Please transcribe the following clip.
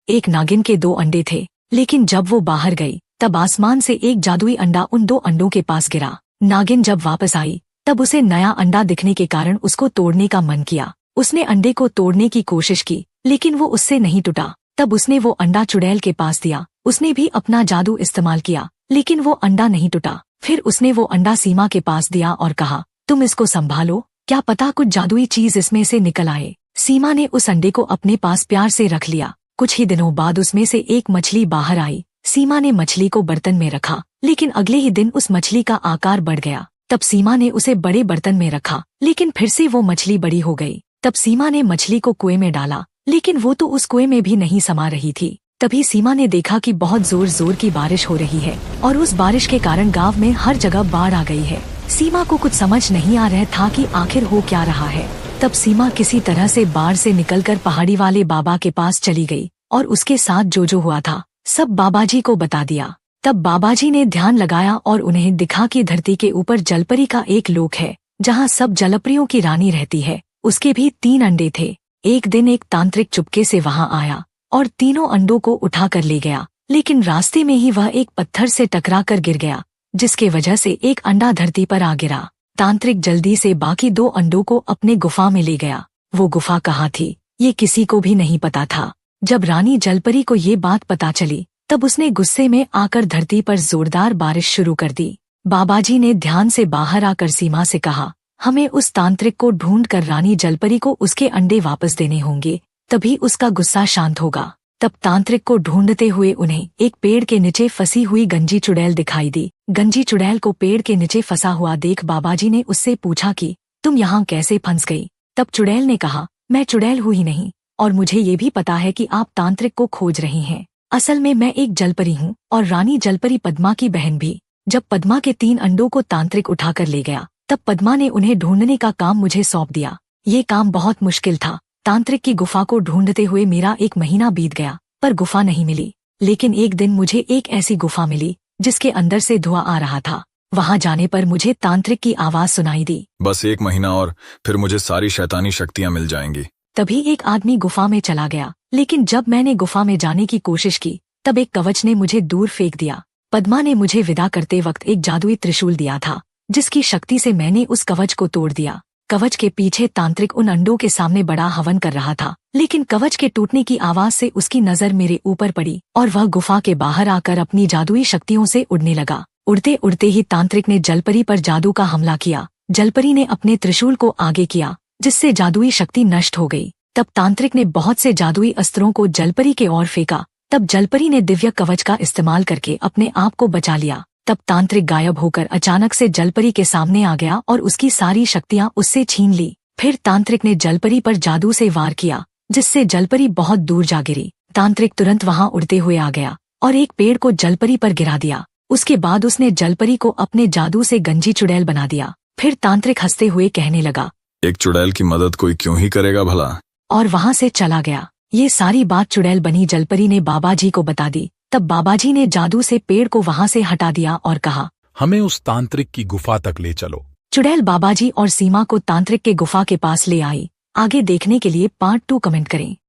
एक नागिन के 2 अंडे थे, लेकिन जब वो बाहर गई तब आसमान से एक जादुई अंडा उन 2 अंडों के पास गिरा। नागिन जब वापस आई तब उसे नया अंडा दिखने के कारण उसको तोड़ने का मन किया। उसने अंडे को तोड़ने की कोशिश की, लेकिन वो उससे नहीं टूटा। तब उसने वो अंडा चुड़ैल के पास दिया। उसने भी अपना जादू इस्तेमाल किया, लेकिन वो अंडा नहीं टूटा। फिर उसने वो अंडा सीमा के पास दिया और कहा, तुम इसको संभालो, क्या पता कुछ जादुई चीज इसमें से निकल आए। सीमा ने उस अंडे को अपने पास प्यार से रख लिया। कुछ ही दिनों बाद उसमें से एक मछली बाहर आई। सीमा ने मछली को बर्तन में रखा, लेकिन अगले ही दिन उस मछली का आकार बढ़ गया। तब सीमा ने उसे बड़े बर्तन में रखा, लेकिन फिर से वो मछली बड़ी हो गई। तब सीमा ने मछली को कुएं में डाला, लेकिन वो तो उस कुएं में भी नहीं समा रही थी। तभी सीमा ने देखा कि बहुत जोर जोर की बारिश हो रही है और उस बारिश के कारण गांव में हर जगह बाढ़ आ गई है। सीमा को कुछ समझ नहीं आ रहा था कि आखिर हो क्या रहा है। तब सीमा किसी तरह से बाढ़ से निकलकर पहाड़ी वाले बाबा के पास चली गई और उसके साथ जो हुआ था सब बाबाजी को बता दिया। तब बाबाजी ने ध्यान लगाया और उन्हें दिखा कि धरती के ऊपर जलपरी का एक लोक है, जहाँ सब जलपरियों की रानी रहती है। उसके भी 3 अंडे थे। एक दिन एक तांत्रिक चुपके से वहाँ आया और तीनों अंडों को उठा कर ले गया, लेकिन रास्ते में ही वह एक पत्थर से टकरा कर गिर गया, जिसके वजह से एक अंडा धरती पर आ गिरा। तांत्रिक जल्दी से बाकी 2 अंडों को अपने गुफा में ले गया। वो गुफा कहाँ थी ये किसी को भी नहीं पता था। जब रानी जलपरी को ये बात पता चली तब उसने गुस्से में आकर धरती पर जोरदार बारिश शुरू कर दी। बाबाजी ने ध्यान से बाहर आकर सीमा से कहा, हमें उस तांत्रिक को ढूंढ कर रानी जलपरी को उसके अंडे वापस देने होंगे, तभी उसका गुस्सा शांत होगा। तब तांत्रिक को ढूंढते हुए उन्हें एक पेड़ के नीचे फंसी हुई गंजी चुड़ैल दिखाई दी। गंजी चुड़ैल को पेड़ के नीचे फंसा हुआ देख बाबाजी ने उससे पूछा कि तुम यहाँ कैसे फंस गई। तब चुड़ैल ने कहा, मैं चुड़ैल हूँ ही नहीं, और मुझे ये भी पता है कि आप तांत्रिक को खोज रही हैं। असल में मैं एक जलपरी हूँ और रानी जलपरी पद्मा की बहन भी। जब पद्मा के 3 अंडों को तांत्रिक उठाकर ले गया तब पद्मा ने उन्हें ढूंढने का काम मुझे सौंप दिया। ये काम बहुत मुश्किल था। तांत्रिक की गुफा को ढूंढते हुए मेरा 1 महीना बीत गया, पर गुफा नहीं मिली। लेकिन एक दिन मुझे एक ऐसी गुफा मिली जिसके अंदर से धुआं आ रहा था। वहां जाने पर मुझे तांत्रिक की आवाज सुनाई दी, बस 1 महीना और फिर मुझे सारी शैतानी शक्तियां मिल जाएंगी। तभी एक आदमी गुफा में चला गया, लेकिन जब मैंने गुफा में जाने की कोशिश की तब एक कवच ने मुझे दूर फेंक दिया। पद्मा ने मुझे विदा करते वक्त एक जादुई त्रिशूल दिया था, जिसकी शक्ति से मैंने उस कवच को तोड़ दिया। कवच के पीछे तांत्रिक उन अंडों के सामने बड़ा हवन कर रहा था, लेकिन कवच के टूटने की आवाज से उसकी नजर मेरे ऊपर पड़ी और वह गुफा के बाहर आकर अपनी जादुई शक्तियों से उड़ने लगा। उड़ते उड़ते ही तांत्रिक ने जलपरी पर जादू का हमला किया। जलपरी ने अपने त्रिशूल को आगे किया, जिससे जादुई शक्ति नष्ट हो गई। तब तांत्रिक ने बहुत से जादुई अस्त्रों को जलपरी के ओर फेंका। तब जलपरी ने दिव्य कवच का इस्तेमाल करके अपने आप को बचा लिया। तब तांत्रिक गायब होकर अचानक से जलपरी के सामने आ गया और उसकी सारी शक्तियां उससे छीन ली। फिर तांत्रिक ने जलपरी पर जादू से वार किया, जिससे जलपरी बहुत दूर जा गिरी। तांत्रिक तुरंत वहां उड़ते हुए आ गया और एक पेड़ को जलपरी पर गिरा दिया। उसके बाद उसने जलपरी को अपने जादू से गंजी चुड़ैल बना दिया। फिर तांत्रिक हंसते हुए कहने लगा, एक चुड़ैल की मदद कोई क्यों ही करेगा भला, और वहां से चला गया। ये सारी बात चुड़ैल बनी जलपरी ने बाबाजी को बता दी। तब बाबाजी ने जादू से पेड़ को वहां से हटा दिया और कहा, हमें उस तांत्रिक की गुफा तक ले चलो। चुड़ैल बाबाजी और सीमा को तांत्रिक के गुफा के पास ले आई। आगे देखने के लिए पार्ट 2 कमेंट करें।